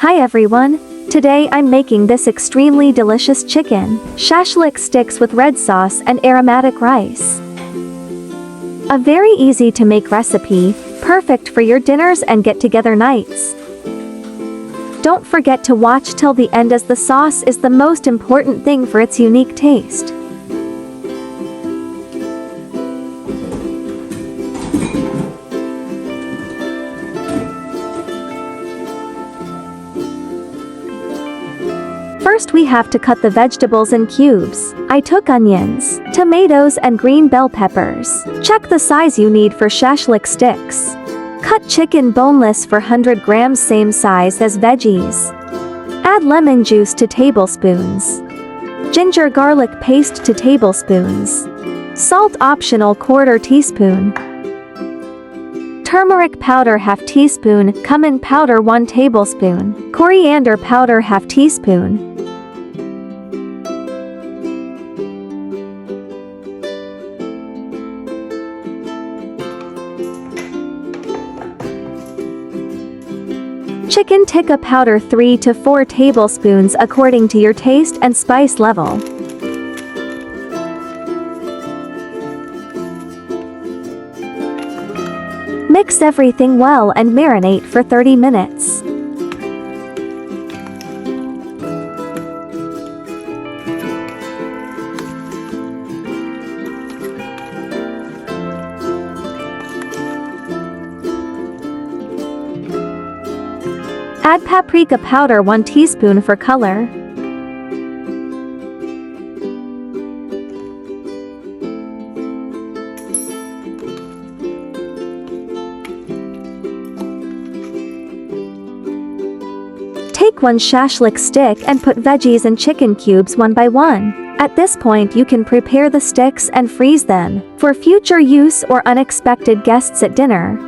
Hi everyone, today I'm making this extremely delicious chicken Shashlik sticks with red sauce and aromatic rice. A very easy to make recipe, perfect for your dinners and get-together nights. Don't forget to watch till the end as the sauce is the most important thing for its unique taste. First we have to cut the vegetables in cubes. I took onions, tomatoes and green bell peppers. Check the size you need for shashlik sticks. Cut chicken boneless for 100 grams same size as veggies. Add lemon juice to tablespoons. Ginger garlic paste to tablespoons. Salt optional 1/4 teaspoon. Turmeric powder 1/2 teaspoon, cumin powder 1 tablespoon, coriander powder 1/2 teaspoon. Chicken tikka powder 3 to 4 tablespoons according to your taste and spice level. Mix everything well and marinate for 30 minutes. Add paprika powder 1 teaspoon for color. Take 1 shashlik stick and put veggies and chicken cubes one by one. At this point you can prepare the sticks and freeze them for future use or unexpected guests at dinner.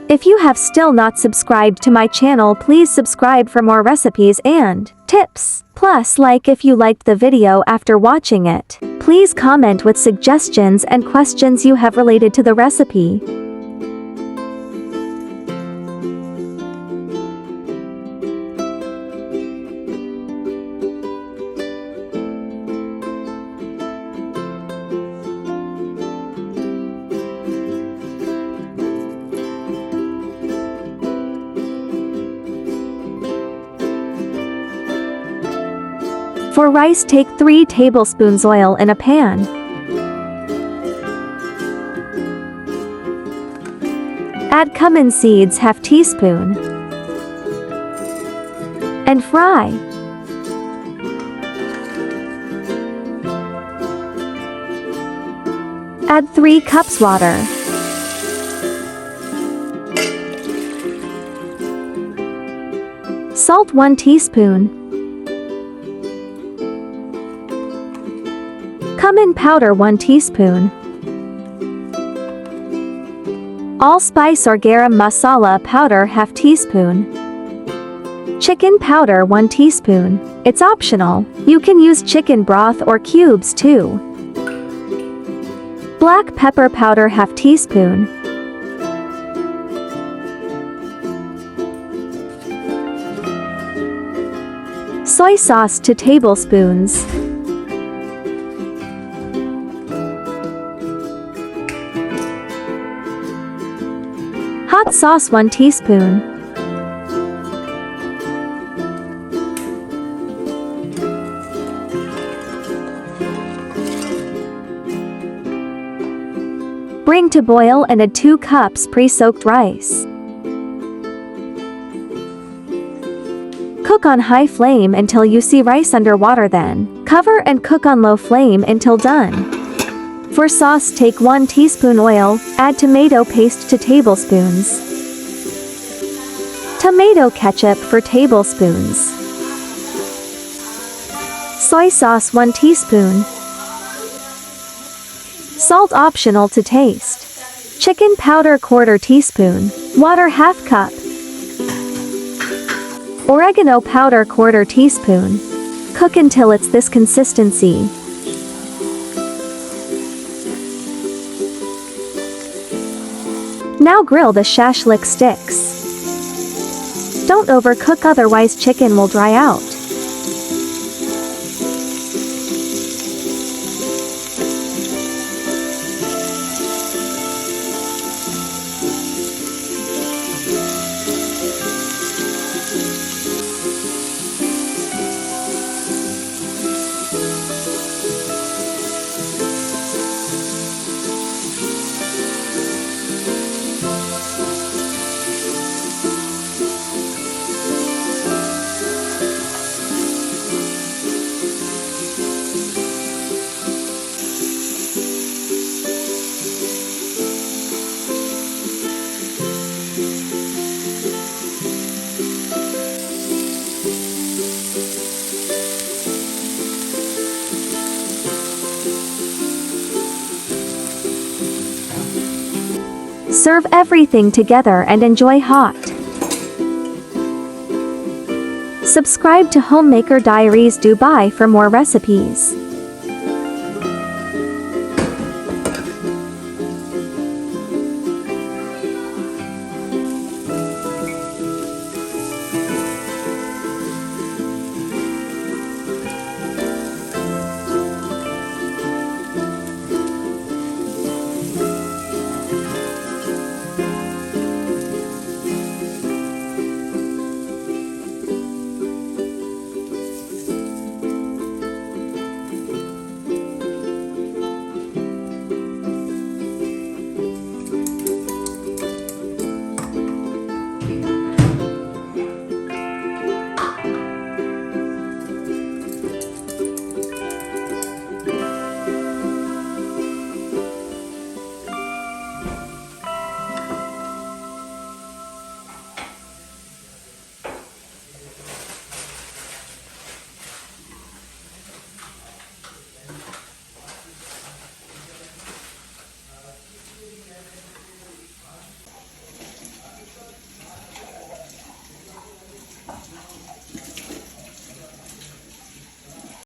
If you have still not subscribed to my channel, please subscribe for more recipes and tips. Plus like if you liked the video after watching it. Please comment with suggestions and questions you have related to the recipe. For rice, take 3 tablespoons oil in a pan. Add cumin seeds 1/2 teaspoon. And fry. Add 3 cups water. Salt 1 teaspoon. Cumin powder 1 teaspoon. Allspice or garam masala powder 1/2 teaspoon. Chicken powder 1 teaspoon. It's optional. You can use chicken broth or cubes too. Black pepper powder 1/2 teaspoon. Soy sauce 2 tablespoons. Hot sauce 1 teaspoon. Bring to boil and add 2 cups pre-soaked rice. Cook on high flame until you see rice underwater, then cover and cook on low flame until done. For sauce, take 1 teaspoon oil, add tomato paste to tablespoons. Tomato ketchup for tablespoons. Soy sauce 1 teaspoon. Salt optional to taste. Chicken powder 1/4 teaspoon. Water 1/2 cup. Oregano powder 1/4 teaspoon. Cook until it's this consistency. Now grill the shashlik sticks. Don't overcook, otherwise chicken will dry out. Serve everything together and enjoy hot. Subscribe to Homemaker Diaries Dubai for more recipes.